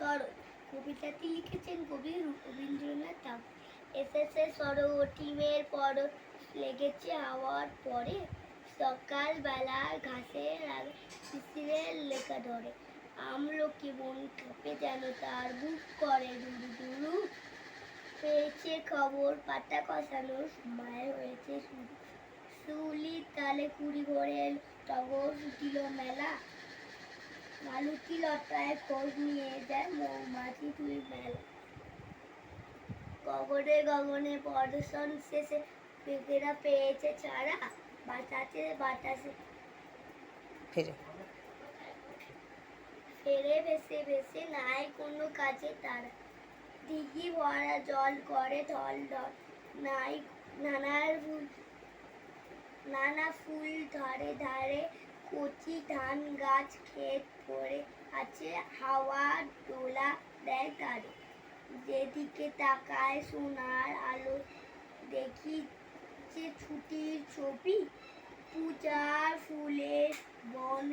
শরৎ কবিতাটি লিখেছেন কবি রবীন্দ্রনাথ ঠাকুর। এসেছে শরৎ, ডিমের পরত লেগেছে হাওয়ার পরে, সকালবেলার ঘাসের আগে শিশিরের লেখা ধরে, আমলকি বন কাঁপে যেন তার বুক করে দুরু দুরু, পেয়েছে খবর পাতা খসানোর সময় হয়েছে শুরু, শিউলির তালে কুড়ি ভরে টগর ফুটিল মেলা, মালতী লতায় খোঁজ নিয়ে যায় মৌমাছি তুই মেলা, গগনে গগনে প্রদর্শন শেষে পেঁপেরা পেয়েছে ছাড়া, বাতাসে বাতাসে ফিরে ফেরে ভেসে ভেসে নাই কোনো কাজে তারা, দিঘি ভরা জল করে ঢল ঢল, নাই নানা ফুল ধারে ধারে, কচি ধান গাছ ক্ষেত ভরে আছে, হাওয়া দোলা দেয় তারে, যেদিকে তাকায় সোনার আলো দেখি যে ছুটির ছবি, পূজার ফুলের বন